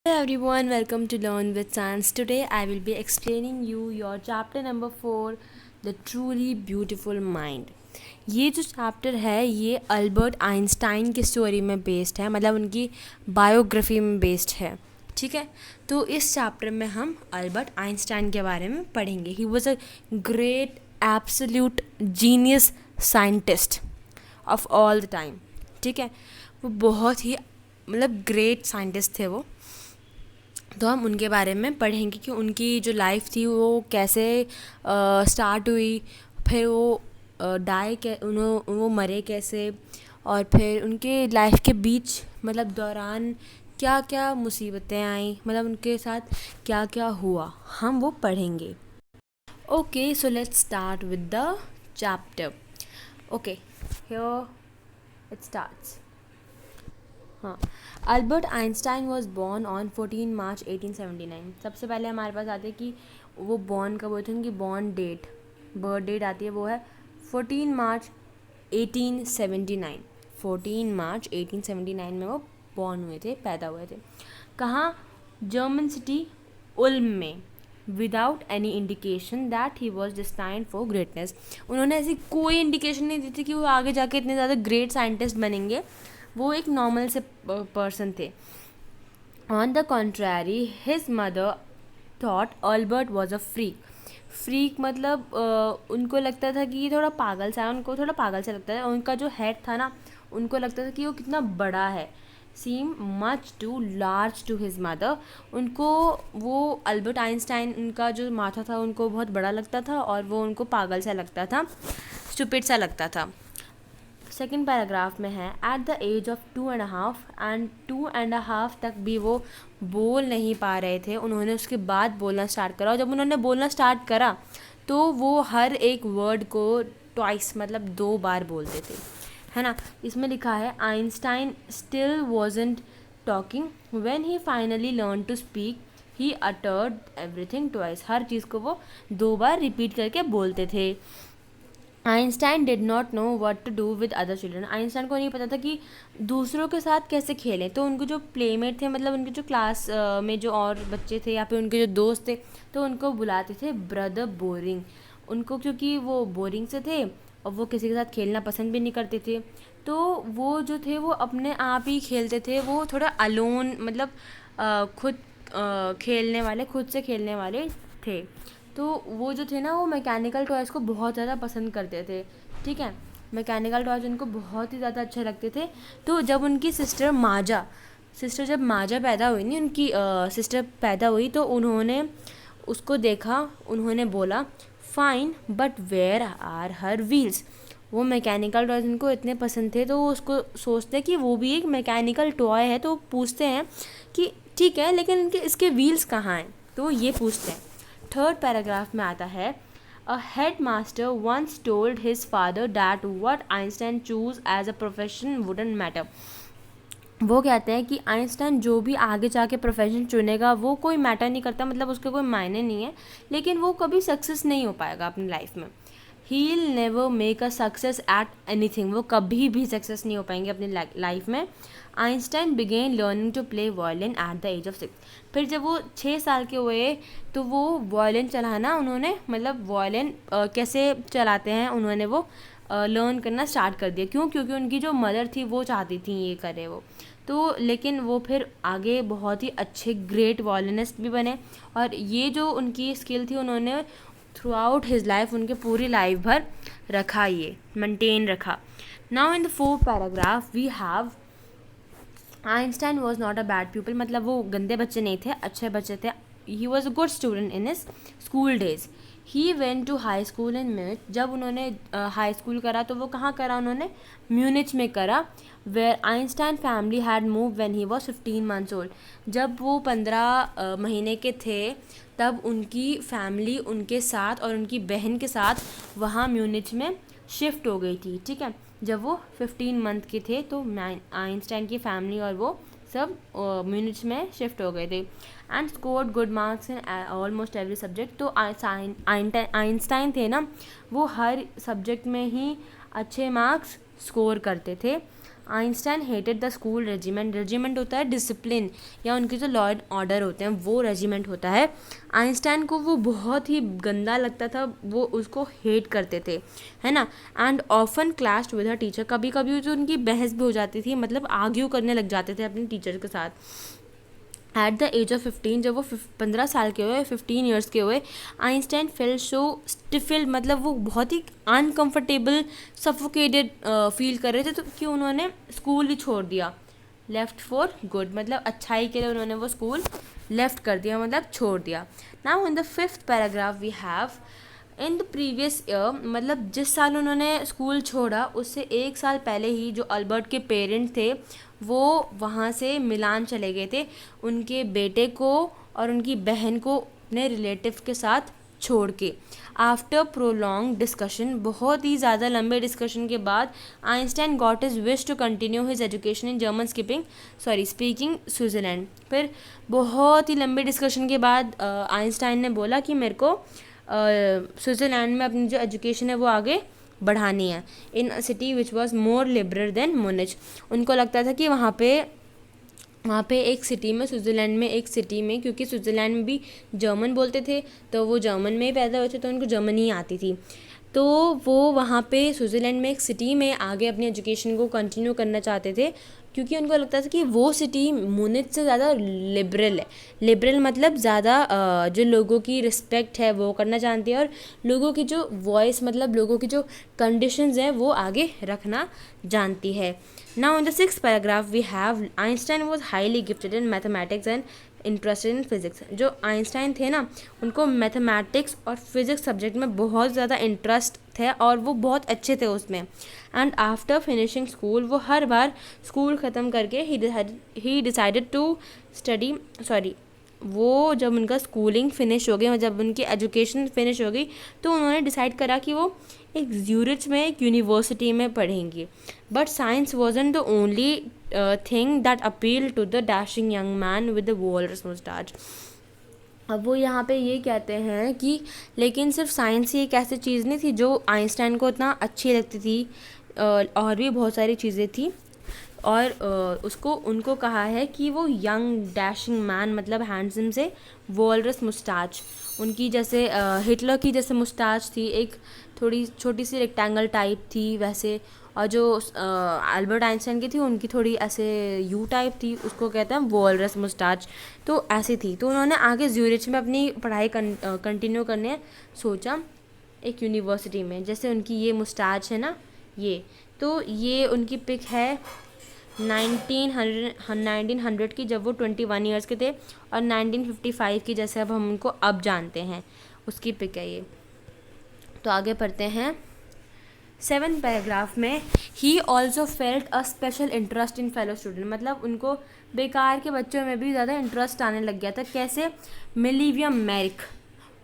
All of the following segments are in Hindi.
Hello everyone, welcome to Learn with Science. Today I will be explaining you your chapter number 4, The Truly Beautiful Mind. ये जो चैप्टर है ये अल्बर्ट आइंस्टाइन की स्टोरी में बेस्ड है, मतलब उनकी बायोग्राफी में बेस्ड है. ठीक है, तो इस चैप्टर में हम अल्बर्ट आइंस्टाइन के बारे में पढ़ेंगे. ही was a great absolute genius scientist of all the time. ठीक है, वो बहुत ही मतलब ग्रेट साइंटिस्ट थे वो. तो हम उनके बारे में पढ़ेंगे कि उनकी जो लाइफ थी वो कैसे स्टार्ट हुई, फिर वो वो मरे कैसे, और फिर उनके लाइफ के बीच मतलब दौरान क्या क्या मुसीबतें आई, मतलब उनके साथ क्या क्या हुआ, हम वो पढ़ेंगे. Okay, so let's start with the chapter. Okay, here it starts. हाँ, Albert Einstein was born on 14 March 1879. सबसे पहले हमारे पास आते हैं कि वो बॉर्न कब हुए थे. उनकी बॉर्न डेट, बर्थ डेट आती है, वो है 14 मार्च 1879. 14 मार्च 1879 में वो बॉर्न हुए थे, पैदा हुए थे. कहाँ? जर्मन सिटी उल्म में. Without any indication that he was destined for greatness. उन्होंने ऐसी कोई इंडिकेशन नहीं दी थी कि वो आगे जाके इतने ज़्यादा ग्रेट साइंटिस्ट बनेंगे. वो एक नॉर्मल से पर्सन थे. On the contrary his mother thought Albert was a freak. Freak मतलब उनको लगता था कि ये थोड़ा पागल सा है, उनको थोड़ा पागल सा लगता था. उनका जो हेड था ना, उनको लगता था कि वो कितना बड़ा है. Seem much too large to his mother. उनको वो अल्बर्ट आइंस्टाइन, उनका जो माथा था उनको बहुत बड़ा लगता था और वो उनको पागल सा लगता था, स्टूपिड सा लगता था. सेकेंड पैराग्राफ में है at the age of 2.5 and 2.5 तक भी वो बोल नहीं पा रहे थे. उन्होंने उसके बाद बोलना स्टार्ट करा, और जब उन्होंने बोलना स्टार्ट करा तो वो हर एक वर्ड को ट्वाइस मतलब 2 बार बोलते थे, है ना. इसमें लिखा है Einstein still wasn't talking when he finally learn to speak he uttered everything twice. हर चीज़ को वो 2 बार रिपीट करके बोलते थे. Einstein did not know what to do with other children. Einstein को नहीं पता था कि दूसरों के साथ कैसे खेलें. तो उनको जो प्लेमेट थे, मतलब उनके जो क्लास में जो और बच्चे थे या फिर उनके जो दोस्त थे, तो उनको बुलाते थे ब्रदर बोरिंग. उनको क्योंकि वो बोरिंग से थे और वो किसी के साथ खेलना पसंद भी नहीं करते थे, तो वो जो थे वो अपने आप ही खेलते थे. वो थोड़ा अलोन मतलब खुद खेलने वाले, खुद से खेलने वाले थे. तो वो जो थे ना, वो मैकेनिकल टॉयज़ को बहुत ज़्यादा पसंद करते थे. ठीक है, मैकेनिकल टॉयज़ उनको बहुत ही ज़्यादा अच्छे लगते थे. तो जब उनकी सिस्टर जब माजा पैदा हुई, नहीं उनकी सिस्टर पैदा हुई, तो उन्होंने उसको देखा. उन्होंने बोला fine but where are her wheels. वो मैकेनिकल टॉयज़ उनको इतने पसंद थे, तो वो उसको सोचते कि वो भी एक मैकेनिकल टॉय है. तो पूछते हैं कि ठीक है, लेकिन इनके इसके व्हील्स कहाँ हैं, तो ये पूछते हैं. थर्ड पैराग्राफ में आता है a head master once told his father that what Einstein choose as a profession wouldn't matter. वो कहते हैं कि आइंस्टाइन जो भी आगे जाके प्रोफेशन चुनेगा वो कोई मैटर नहीं करता, मतलब उसके कोई मायने नहीं है, लेकिन वो कभी सक्सेस नहीं हो पाएगा अपनी लाइफ में. He will never make a success at anything. वो कभी भी सक्सेस नहीं हो पाएंगे अपनी लाइफ में. Einstein began learning to play violin at the age of 6. फिर जब वो 6 साल के हुए तो वो वायलिन चलाना उन्होंने, मतलब वायलिन कैसे चलाते हैं उन्होंने वो लर्न करना स्टार्ट कर दिया. क्यों? क्योंकि उनकी जो मदर थी वो चाहती थी ये करे वो. तो लेकिन वो फिर आगे बहुत ही अच्छे ग्रेट वायलिनिस्ट भी बने, और ये जो उनकी स्किल थी उन्होंने थ्रू आउट हिज लाइफ, उनके पूरी लाइफ भर रखा, ये मेंटेन रखा. Now in the fourth paragraph we have Einstein was not a bad people. मतलब वो गंदे बच्चे नहीं थे, अच्छे बच्चे थे. He was a good student in his school days. He went to high school in Munich. जब उन्होंने हाई स्कूल करा तो वो कहाँ करा, उन्होंने म्यूनिच में करा. Where Einstein family had move when he was 15 months old. जब वो 15 महीने के थे तब उनकी फैमिली उनके साथ और उनकी बहन के साथ वहाँ म्यूनिच में शिफ्ट हो गई थी. ठीक है, जब वो 15 मंथ के थे तो आइंस्टाइन की फैमिली और वो सब म्यूनिच में शिफ्ट हो गए थे. And scored good marks in almost every subject. तो आइंस्टाइन थे ना, वो हर सब्जेक्ट में ही अच्छे मार्क्स स्कोर करते थे. Einstein hated the school regiment. Regiment होता है डिसिप्लिन या उनके जो लॉ एंड ऑर्डर होते हैं वो रेजिमेंट होता है। आइंस्टाइन को वो बहुत ही गंदा लगता था, वो उसको हेट करते थे, है ना। And often clashed with her teacher. कभी कभी जो उनकी बहस भी हो जाती थी, मतलब आर्ग्यू करने लग जाते थे अपने टीचर के साथ। एट द एज ऑफ 15, जब वो 15 साल के हुए, 15 ईयर्स के हुए, आइंस्टाइन फेल सो स्टिफिल्ड, मतलब वो बहुत ही अनकम्फर्टेबल, सफोकेटेड फील कर रहे थे, तो कि उन्होंने स्कूल ही छोड़ दिया। लेफ्ट फॉर गुड, मतलब अच्छाई के लिए उन्होंने वो स्कूल लेफ्ट कर दिया, मतलब छोड़ दिया। Now in the 5th paragraph we have in the previous year, मतलब जिस साल उन्होंने स्कूल छोड़ा उससे एक साल पहले ही जो अल्बर्ट के पेरेंट्स थे वो वहाँ से मिलान चले गए थे, उनके बेटे को और उनकी बहन को अपने रिलेटिव के साथ छोड़ के। आफ्टर प्रोलॉन्ग डिस्कशन, बहुत ही ज़्यादा लंबे डिस्कशन के बाद, Einstein got his wish to continue his education in German speaking Switzerland. फिर बहुत ही लंबे डिस्कशन के बाद आइंस्टाइन ने बोला कि मेरे को स्विट्ज़रलैंड में अपनी जो एजुकेशन है वो आगे बढ़ानी है, in a city which was more liberal than Munich. उनको लगता था कि वहाँ पे एक सिटी में, स्विट्ज़रलैंड में एक सिटी में, क्योंकि स्विट्ज़रलैंड में भी जर्मन बोलते थे तो वो जर्मन में ही पैदा हुए थे तो उनको जर्मन ही आती थी, तो वो वहाँ पे स्विट्ज़रलैंड में एक सिटी में आगे अपनी एजुकेशन को कंटिन्यू करना चाहते थे, क्योंकि उनको लगता था कि वो सिटी मुनिच से ज़्यादा लिबरल है। लिबरल मतलब ज़्यादा जो लोगों की रिस्पेक्ट है वो करना जानती है, और लोगों की जो वॉइस, मतलब लोगों की जो कंडीशंस हैं वो आगे रखना जानती है। Now in the 6th paragraph we have Einstein was highly gifted in mathematics and interested in physics. जो आइंस्टाइन थे ना, उनको मैथमेटिक्स और फिजिक्स सब्जेक्ट में बहुत ज़्यादा इंटरेस्ट थे और वो बहुत अच्छे थे उसमें। एंड आफ्टर फिनिशिंग स्कूल, वो हर बार स्कूल ख़त्म करके ही डिसाइडेड टू स्टडी, वो जब उनका स्कूलिंग फिनिश हो गई, जब उनकी एजुकेशन फिनिश हो गई, तो उन्होंने डिसाइड करा कि वो एक ज्यूरिच में एक यूनिवर्सिटी में पढ़ेंगी। But science wasn't the only thing that appeal to the dashing young man with the walrus moustache. अब वो यहाँ पे ये कहते हैं कि लेकिन सिर्फ साइंस ही एक ऐसी चीज़ नहीं थी जो आइंस्टाइन को इतना अच्छी लगती थी, और भी बहुत सारी चीज़ें थी। और उनको कहा है कि वो यंग डैशिंग मैन, मतलब हैंडसम से वॉलरस मुस्टाच, उनकी जैसे हिटलर की जैसे मुस्टाच थी, एक थोड़ी छोटी सी रेक्टेंगल टाइप थी वैसे, और जो अल्बर्ट आइंस्टाइन की थी उनकी थोड़ी ऐसे यू टाइप थी, उसको कहते हैं वॉलरस मुस्टाच, तो ऐसी थी। तो उन्होंने आगे ज्यूरिच में अपनी पढ़ाई कंटिन्यू करने सोचा, एक यूनिवर्सिटी में, जैसे उनकी ये मुस्टाच है ना, ये तो ये उनकी पिक है 1900 की, जब वो 21 ईयर्स के थे, और 1955 की, जैसे अब हम उनको अब जानते हैं, उसकी पिक है ये। तो आगे पढ़ते हैं 7th पैराग्राफ में, he also felt a special interest in fellow student, मतलब उनको बेकार के बच्चों में भी ज़्यादा इंटरेस्ट आने लग गया था। कैसे? मिलीवियम मैरिक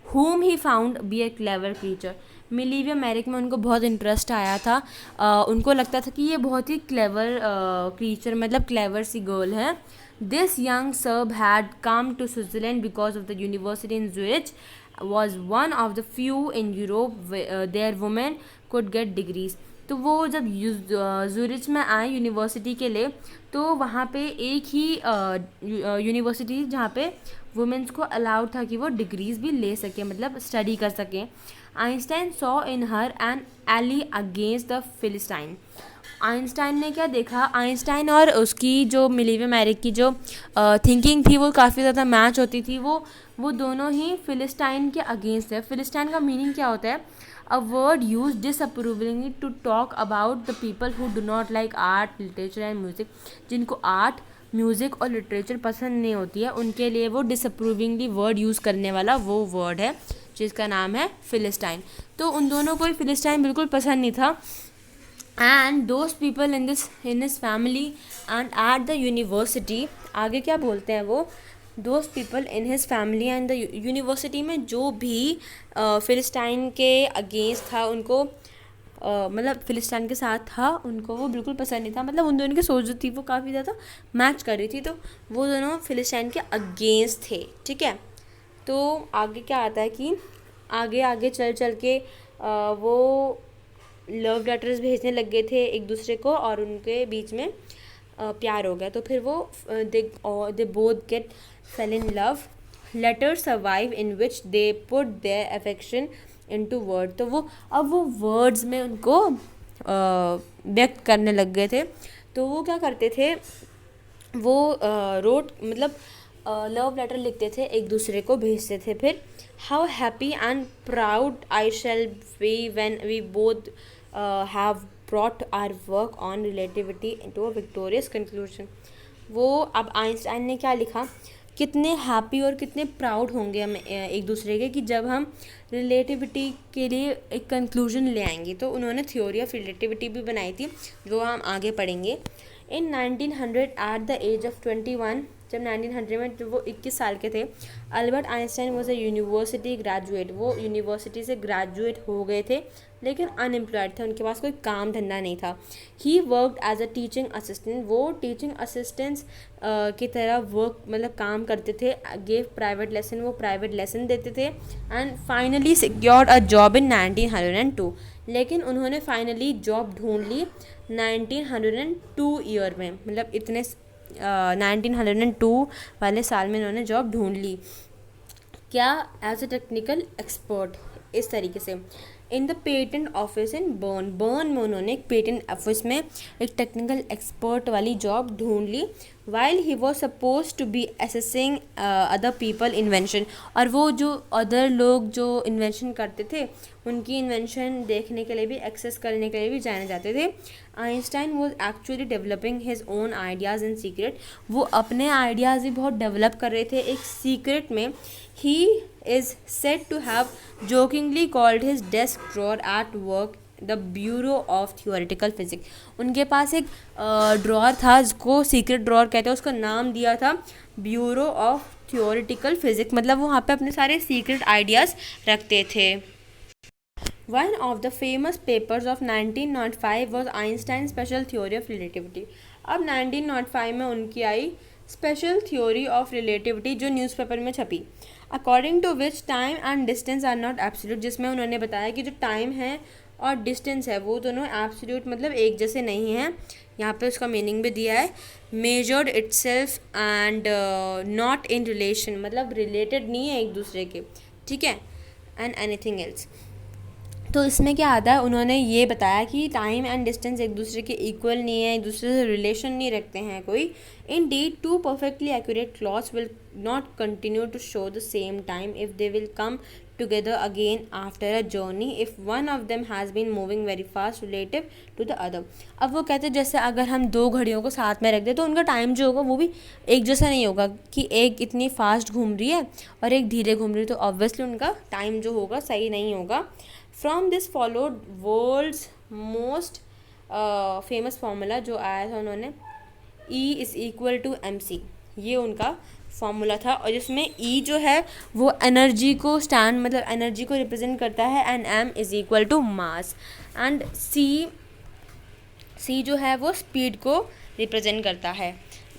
whom he found be a clever creature। मिलीवियम मैरिक में उनको बहुत इंटरेस्ट आया था, उनको लगता था कि ये बहुत ही क्लेवर क्रीचर, मतलब क्लेवर सी गर्ल है। This young Serb had come to Switzerland because of the university in Zurich was one of the few in Europe their women could get degrees। तो वो जब ज़ुरिच में आए यूनिवर्सिटी के लिए, तो वहाँ पे एक ही यूनिवर्सिटी जहाँ पे वुमेंस को अलाउड था कि वो डिग्रीज़ भी ले सकें, मतलब स्टडी कर सकें। Einstein saw in her an ally against the Philistine. Einstein ने क्या देखा, आइंस्टाइन और उसकी जो मिलीवियम मैरिक की जो थिंकिंग थी वो काफ़ी ज़्यादा मैच होती थी। वो दोनों ही फिलिस्टाइन के अगेंस्ट है। फिलिस्टाइन का मीनिंग क्या होता है? A word use disapprovingly to talk about the people who do not like art, literature and music. जिनको आर्ट, म्यूज़िक और लिटरेचर पसंद नहीं होती है, उनके लिए वो डिसअप्रूविंगली वर्ड यूज़ करने वाला वो वर्ड है जिसका नाम है फिलिस्टाइन। तो उन दोनों को ही फिलिस्टाइन बिल्कुल पसंद नहीं था। And those people in his family and at the university, आगे क्या बोलते हैं वो, those people in his family and the university में जो भी फिलिस्टाइन के अगेंस्ट था, उनको मतलब फिलिस्टाइन के साथ था, उनको वो बिल्कुल पसंद नहीं था। मतलब उन दोनों की सोच जो थी वो काफ़ी ज़्यादा मैच कर रही थी, तो वो दोनों फिलिस्टाइन के अगेंस्ट थे, ठीक है। तो आगे क्या आता है कि आगे चल के वो लव लेटर्स भेजने लग गए थे एक दूसरे को और उनके बीच में प्यार हो गया। तो फिर वो they both get fell in love. Letter survive in which they put their affection into word. तो वो अब वो वर्ड्स में उनको व्यक्त करने लग गए थे। तो वो क्या करते थे, वो रोट मतलब लव लेटर लिखते थे एक दूसरे को भेजते थे। फिर how happy and proud I shall be when we both have brought our work on relativity into a victorious conclusion. वो अब आइंस्टाइन ने क्या लिखा, कितने हैप्पी और कितने प्राउड होंगे हम एक दूसरे के कि जब हम रिलेटिविटी के लिए एक कंक्लूजन ले आएंगे। तो उन्होंने थ्योरी ऑफ रिलेटिविटी भी बनाई थी, जो हम आगे पढ़ेंगे। इन 1900 एट द एज ऑफ 21, जब 1900 में जब वो 21 साल के थे, Albert Einstein was a university graduate. वो यूनिवर्सिटी से ग्रेजुएट हो गए थे लेकिन अनएम्प्लॉयड थे, उनके पास कोई काम धंधा नहीं था। He worked as a teaching assistant. वो टीचिंग असिस्टेंट्स की तरह वर्क मतलब काम करते थे। गेव प्राइवेट लेसन, वो प्राइवेट लेसन देते थे। And finally secured a job in 1902। लेकिन उन्होंने फाइनली जॉब ढूंढ ली 1902 ईयर में, मतलब इतने 1902 वाले साल में उन्होंने जॉब ढूंढ ली। क्या, एज अ टेक्निकल एक्सपर्ट, इस तरीके से। In the patent office in burn में उन्होंने एक पेटेंट ऑफिस में एक टेक्निकल एक्सपर्ट वाली जॉब ढूंढ ली। While he was suppose to be assessing other people invention. और वो जो अदर लोग जो इन्वेंशन करते थे उनकी इन्वेंशन देखने के लिए भी, एक्सेस करने के लिए भी जाने जाते थे। Einstein was actually developing his own ideas in secret. वो अपने आइडियाज़ भी बहुत डेवलप कर रहे थे एक सीक्रेट में। He is said to have jokingly called his desk drawer at work the bureau of theoretical physics. उनके पास एक ड्रॉर था जिसको सीक्रेट ड्रॉर कहते हैं, उसका नाम दिया था ब्यूरो ऑफ थियोरेटिकल फिजिक्स। मतलब वो वहाँ पे अपने सारे सीक्रेट आइडियाज़ रखते थे। One of the famous papers of 1905 was Einstein's special theory of relativity. अब 1905 में उनकी आई स्पेशल थ्योरी ऑफ रिलेटिविटी जो न्यूज़पेपर में छपी। According to which time and distance are not absolute. जिसमें उन्होंने बताया कि जो टाइम है और डिस्टेंस है वो दोनों एब्सोल्यूट मतलब एक जैसे नहीं हैं। यहाँ पे उसका मीनिंग भी दिया है, measured itself and not in relation, मतलब रिलेटेड नहीं है एक दूसरे के, ठीक है, एंड एनीथिंग एल्स। तो इसमें क्या आता है, उन्होंने ये बताया कि टाइम एंड डिस्टेंस एक दूसरे के इक्वल नहीं है, एक दूसरे से रिलेशन नहीं रखते हैं कोई। Indeed two perfectly accurate clocks will not continue to show the same time if they will come together again after a journey if one of them has been moving very fast relative to the other. अब वो कहते हैं जैसे अगर हम दो घड़ियों को साथ में रख दें तो उनका टाइम जो होगा वो भी एक जैसा नहीं होगा, कि एक इतनी फास्ट घूम रही है और एक धीरे घूम रही है, तो ऑब्वियसली उनका टाइम जो होगा सही नहीं होगा। From this followed world's most famous formula जो आया था उन्होंने, E=mc। ये उनका फार्मूला था, और जिसमें E जो है वो एनर्जी को मतलब एनर्जी को रिप्रेजेंट करता है, and m mass, and C जो है वो स्पीड को रिप्रेजेंट करता है।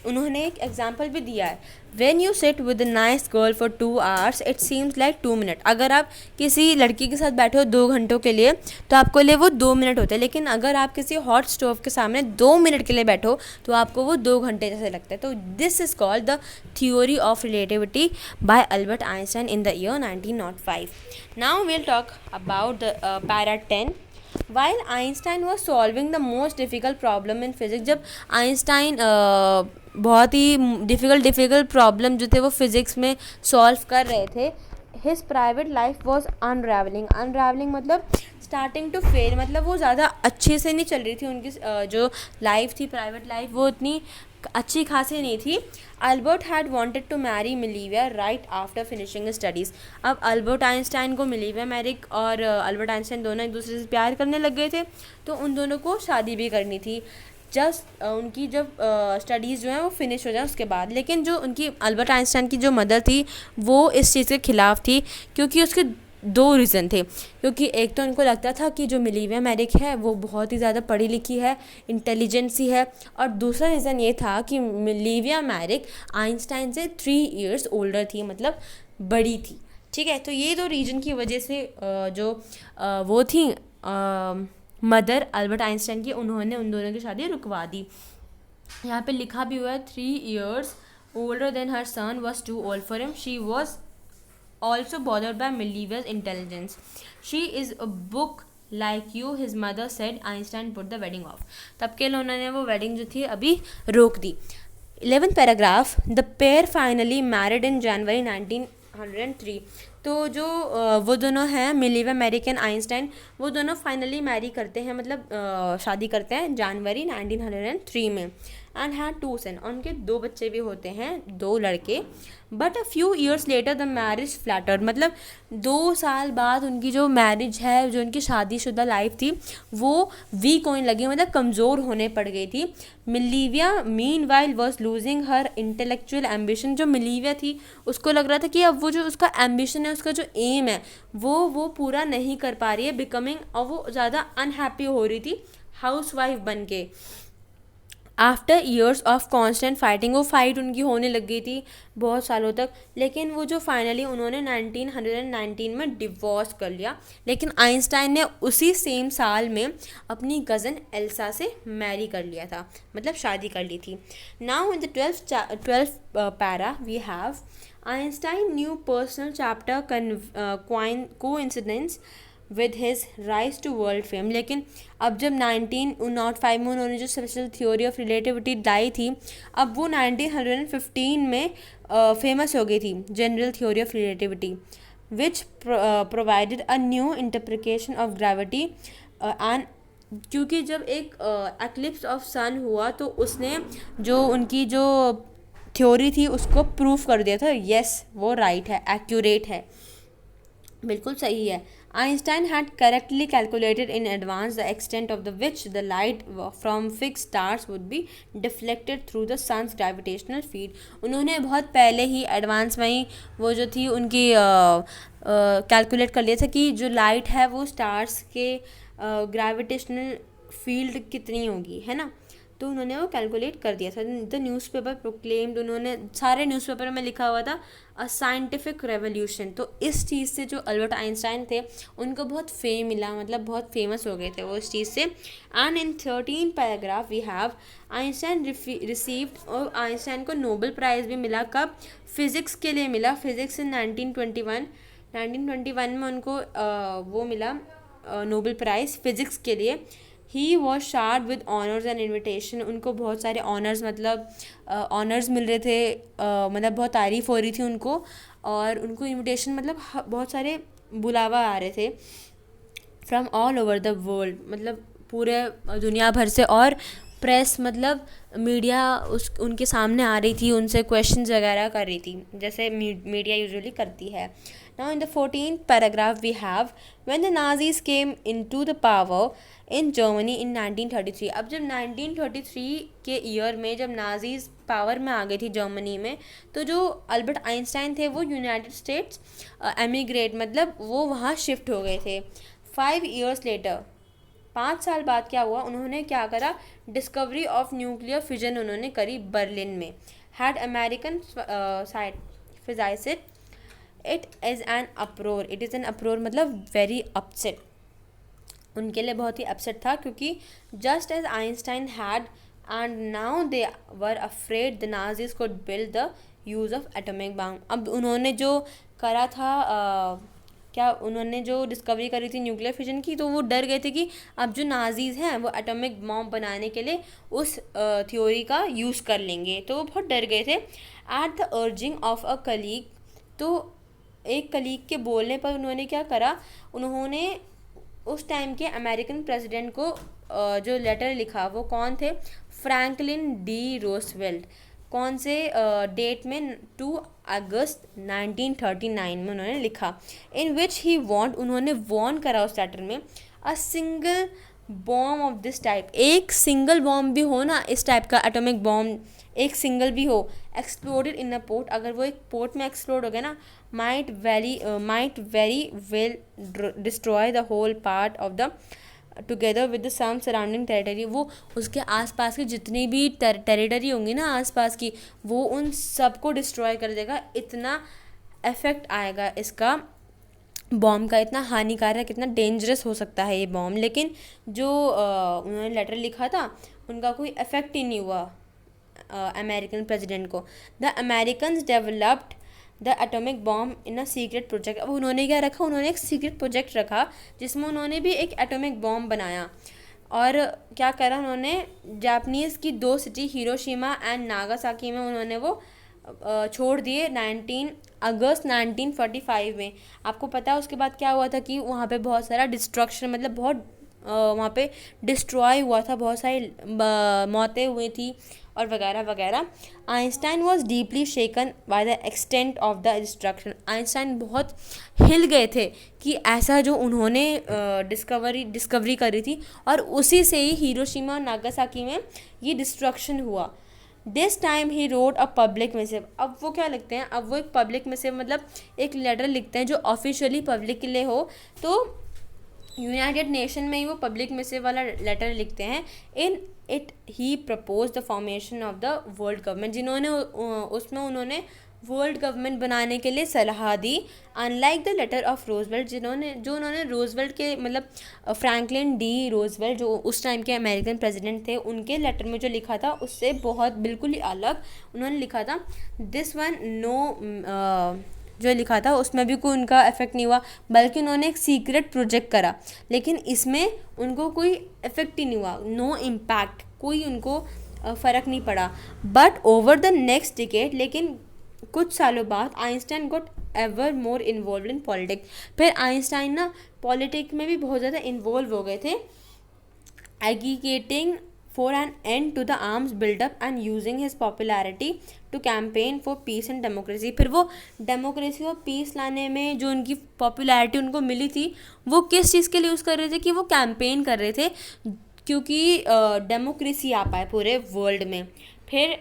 उन्होंने एक एग्जाम्पल भी दिया है, when you sit with a nice girl for 2 hours it seems like 2 minutes। अगर आप किसी लड़की के साथ बैठे हो 2 घंटों के लिए तो आपको लिए वो 2 मिनट होते हैं, लेकिन अगर आप किसी हॉट स्टोव के सामने 2 मिनट के लिए बैठो तो आपको वो 2 घंटे जैसे लगता है। तो this is called the theory of relativity by Albert Einstein in the year 1905। Now we'll talk about the para 10। While Einstein was solving the most difficult problem in physics, जब आइंस्टाइन बहुत ही डिफ़िकल्ट प्रॉब्लम जो थे वो फिज़िक्स में सॉल्व कर रहे थे, हिज प्राइवेट लाइफ वॉज अनरावलिंग मतलब स्टार्टिंग टू फेल, मतलब वो ज़्यादा अच्छे से नहीं चल रही थी उनकी जो लाइफ थी, प्राइवेट लाइफ, वो उतनी अच्छी खासी नहीं थी। Albert had wanted to marry Mileva right after finishing studies. अब अल्बर्ट आइंस्टाइन को मिलीविया मैरिक और अल्बर्ट आइंस्टाइन दोनों एक दूसरे से प्यार करने लग गए थे, तो उन दोनों को शादी भी करनी थी जस्ट उनकी जब स्टडीज़ जो हैं वो फिनिश हो जाए उसके बाद। लेकिन जो उनकी अल्बर्ट आइंस्टाइन की जो मदर थी वो इस चीज़ के ख़िलाफ़ थी, क्योंकि उसके 2 रीज़न थे। क्योंकि एक तो उनको लगता था कि जो मिलीविया मैरिक है वो बहुत ही ज़्यादा पढ़ी लिखी है, इंटेलिजेंट सी है, और दूसरा रीज़न ये था कि मिलीविया मैरिक आइंस्टाइन से 3 years ओल्डर थी, मतलब बड़ी थी, ठीक है। तो ये 2 रीज़न की वजह से जो वो थी मदर अल्बर्ट आइंस्टाइन की, उन्होंने उन दोनों की शादी रुकवा दी। यहाँ पे लिखा भी हुआ है 3 years older than her son, was too old for him. She was also bothered by Miliv's intelligence. She is a book like you, his mother said. Einstein put the wedding off. तब के लिए उन्होंने वो वेडिंग जो थी अभी रोक दी। 11th paragraph, the pair finally married in January 1903। तो जो वो दोनों हैं मिलीवा अमेरिकन आइंस्टाइन, वो दोनों फाइनली मैरी करते हैं, मतलब शादी करते हैं जनवरी 1903 में। एंड हैड 2 sons, उनके 2 बच्चे भी होते हैं, 2 लड़के। But a few years later the marriage flattered, मतलब 2 साल बाद उनकी जो मैरिज है, जो उनकी शादीशुदा लाइफ थी, वो वीक होने लगी, मतलब कमज़ोर होने पड़ गई थी। Mileva meanwhile was losing her intellectual ambition. जो मिलीविया थी उसको लग रहा था कि अब वो जो उसका एम्बिशन है, उसका जो एम है, वो पूरा नहीं कर पा रही है, बिकमिंग, और वो ज़्यादा अनहैप्पी हो रही थी हाउस वाइफ बन के। After years of constant fighting, वो फाइट उनकी होने लग गई थी बहुत सालों तक, लेकिन वो जो फाइनली उन्होंने 1919 में डिवोर्स कर लिया। लेकिन आइंस्टाइन ने उसी सेम साल में अपनी कज़न एल्सा से मैरी कर लिया था, मतलब शादी कर ली थी। Now in the 12th para we have Einstein new personal chapter coincidence with his rise to world fame. लेकिन अब जब 1905 में उन्होंने जो स्पेशल थ्योरी ऑफ रिलेटिविटी लाई थी, अब वो 1915 में फेमस हो गई थी, general theory of relativity, which provided a new interpretation of gravity. And क्योंकि जब एक एक्लिप्स ऑफ सन हुआ तो उसने जो उनकी जो थ्योरी थी उसको प्रूफ कर दिया था, यस वो राइट है, एक्यूरेट है, बिल्कुल सही है। Einstein had correctly calculated in advance the extent of the which the light from fixed stars would be deflected through the sun's gravitational field. उन्होंने बहुत पहले ही एडवांस में ही वो जो थी उनकी कैलकुलेट कर लिया था कि जो लाइट है वो स्टार्स के ग्रेविटेशनल फील्ड कितनी होगी, है ना, तो उन्होंने वो कैलकुलेट कर दिया था। द न्यूज़पेपर प्रोक्लेम्ड, उन्होंने सारे न्यूज़पेपर में लिखा हुआ था अ साइंटिफिक रेवोल्यूशन। तो इस चीज़ से जो अल्बर्ट आइंस्टाइन थे उनको बहुत फेम मिला, मतलब बहुत फेमस हो गए थे वो इस चीज़ से। And in 13 paragraph we have Einstein received, और आइंस्टाइन को नोबेल प्राइज़ भी मिला। कब? फिज़िक्स के लिए मिला, फिज़िक्स इन 1921 में उनको वो मिला नोबेल प्राइज़ फिज़िक्स के लिए। He was shard with honours and invitation, उनको बहुत सारे ऑनर्स, मतलब ऑनर्स मिल रहे थे, मतलब बहुत तारीफ़ हो रही थी उनको, और उनको इन्विटेशन, मतलब बहुत सारे बुलावा आ रहे थे from all over the world, मतलब पूरे दुनिया भर से। और प्रेस, मतलब मीडिया उनके सामने आ रही थी, उनसे क्वेश्चंस वगैरह कर रही थी, जैसे मीडिया यूजुअली करती है। Now in the 14th paragraph we have when the Nazis came into the power in Germany in 1933। अब जब 1933 के ईयर में जब नाजीज पावर में आ गई थी जर्मनी में, तो जो अल्बर्ट आइंस्टाइन थे वो यूनाइटेड स्टेट्स एमिग्रेट, मतलब वो वहाँ शिफ्ट हो गए थे। 5 years later, 5 साल बाद क्या हुआ, उन्होंने क्या करा, डिस्कवरी ऑफ न्यूक्लियर फिजन उन्होंने करी बर्लिन में। Had American physicist, it is an अप्रोर, it is an अप्रोर मतलब वेरी अपसेट, उनके लिए बहुत ही अपसेट था, क्योंकि just as Einstein had and now they were afraid the Nazis could build the use of atomic bomb. अब उन्होंने जो करा था क्या उन्होंने जो डिस्कवरी करी थी न्यूक्लियर फिजन की, तो वो डर गए थे कि अब जो नाजीज़ हैं वो एटॉमिक बॉम्ब बनाने के लिए उस थ्योरी का यूज़ कर लेंगे, तो वो बहुत डर गए थे। At the urging of a colleague, तो एक कलीग के बोलने पर उन्होंने क्या करा, उन्होंने उस टाइम के अमेरिकन प्रेसिडेंट को जो लेटर लिखा, वो कौन थे, फ्रैंकलिन डी रोजवेल्ट। कौन से डेट में, 2 अगस्त 1939 में उन्होंने लिखा। इन विच ही वॉन्ट, उन्होंने वॉर्न करा उस लेटर में, a single bomb of this type, एक सिंगल बॉम्ब भी हो ना इस टाइप का, एटॉमिक बॉम्ब एक सिंगल भी हो, एक्सप्लोडेड इन अ पोर्ट, अगर वो एक पोर्ट में एक्सप्लोड हो गया ना, might very well destroy the whole part of the together with the some surrounding territory. वो उसके आसपास की जितनी भी टेरिटरी होंगी ना आसपास की, वो उन सबको डिस्ट्रॉय कर देगा, इतना इफेक्ट आएगा इसका बॉम्ब का इतना हानिकारक, कितना डेंजरस हो सकता है ये बॉम्ब। लेकिन जो उन्होंने लेटर लिखा था उनका कोई इफ़ेक्ट ही नहीं हुआ अमेरिकन प्रेसिडेंट को। The Americans developed the atomic bomb in a secret project. अब उन्होंने क्या रखा, उन्होंने एक सीक्रेट प्रोजेक्ट रखा जिसमें उन्होंने भी एक एटॉमिक बॉम्ब बनाया। और क्या करा उन्होंने, जापानीज़ की 2 सिटी हिरोशिमा एंड नागासाकी में उन्होंने वो छोड़ दिए 19 अगस्त 1945 में। आपको पता है उसके बाद क्या हुआ था कि वहाँ पे बहुत सारा डिस्ट्रक्शन, मतलब बहुत वहाँ पे डिस्ट्रॉय हुआ था, बहुत सारी मौतें हुई थी और वगैरह वगैरह। Einstein was deeply shaken by the extent of the destruction. Einstein बहुत हिल गए थे कि ऐसा जो उन्होंने डिस्कवरी करी थी, और उसी से ही हिरोशिमा और नागासाकी में ये डिस्ट्रक्शन हुआ। This time he road a public message. अब वो क्या लिखते हैं, अब वो एक पब्लिक मैसेज, मतलब एक लेटर लिखते हैं जो ऑफिशियली पब्लिक के लिए हो। तो यूनाइटेड नेशन में ही वो पब्लिक मैसेज वाला लेटर लिखते हैं। In it he propose the formation of the world government, जिन्होंने उसमें उन्होंने वर्ल्ड गवर्नमेंट बनाने के लिए सलाह दी। Unlike the letter of Roosevelt, जो उन्होंने रोजवेल्ट के, मतलब फ्रैंकलिन डी रोजवेल्ट जो उस टाइम के अमेरिकन प्रेसिडेंट थे, उनके लेटर में जो लिखा था उससे बहुत बिल्कुल ही अलग उन्होंने लिखा था। दिस वन जो लिखा था उसमें भी कोई उनका इफेक्ट नहीं हुआ, बल्कि उन्होंने एक सीक्रेट प्रोजेक्ट करा, लेकिन इसमें उनको कोई इफेक्ट ही नहीं हुआ, नो इम्पैक्ट, कोई उनको फ़र्क नहीं पड़ा। But over the next decade, लेकिन कुछ सालों बाद Einstein got ever more involve in politics. फिर आइंस्टाइन ना पॉलिटिक्स में भी बहुत ज़्यादा इन्वॉल्व हो गए थे, agitating for an end to the arms buildup and using his popularity to campaign for peace and democracy. फिर वो डेमोक्रेसी और पीस लाने में जो उनकी पॉपुलैरिटी उनको मिली थी, वो किस चीज़ के लिए यूज़ कर रहे थे, कि वो कैंपेन कर रहे थे क्योंकि डेमोक्रेसी आ पाए पूरे वर्ल्ड में। फिर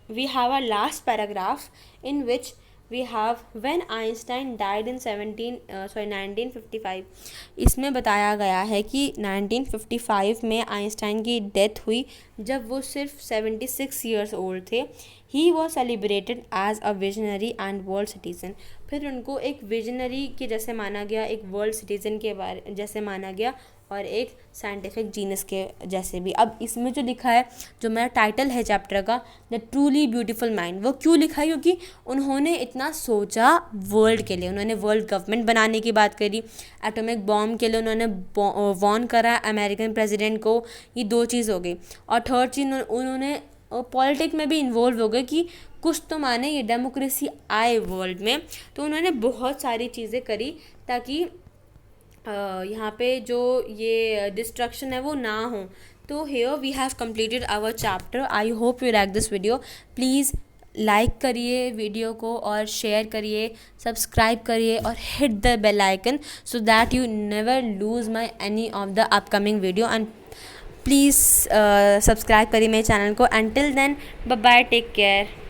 we have a last paragraph in which we have when Einstein died in 1955। इसमें बताया गया है कि 1955 में आइंस्टाइन की डेथ हुई जब वो सिर्फ 76 ईयर्स ओल्ड थे। He was celebrated as a visionary and world citizen. फिर उनको एक विजनरी के जैसे माना गया, एक वर्ल्ड सिटीज़न के बारे जैसे माना गया, और एक साइंटिफिक जीनस के जैसे भी। अब इसमें जो लिखा है, जो मेरा टाइटल है चैप्टर का, द ट्रूली ब्यूटीफुल माइंड, वो क्यों लिखा है, क्योंकि उन्होंने इतना सोचा वर्ल्ड के लिए। उन्होंने वर्ल्ड गवर्नमेंट बनाने की बात करी, एटॉमिक बॉम्ब के लिए उन्होंने वॉर्न करा अमेरिकन प्रेसिडेंट को, ये 2 चीज़ हो गई। और थर्ड चीज़ उन्होंने पॉलिटिक्स में भी इन्वॉल्व हो गए कि कुछ तो माने ये डेमोक्रेसी आए वर्ल्ड में। तो उन्होंने बहुत सारी चीज़ें करी ताकि यहाँ पे जो ये डिस्ट्रक्शन है वो ना हो। तो here we have completed our chapter. I hope you like this video. Please like करिए वीडियो को और शेयर करिए, सब्सक्राइब करिए और hit the bell icon so that you never lose my any of the upcoming video. And please subscribe करिए मेरे चैनल को। Until then bye bye, take care.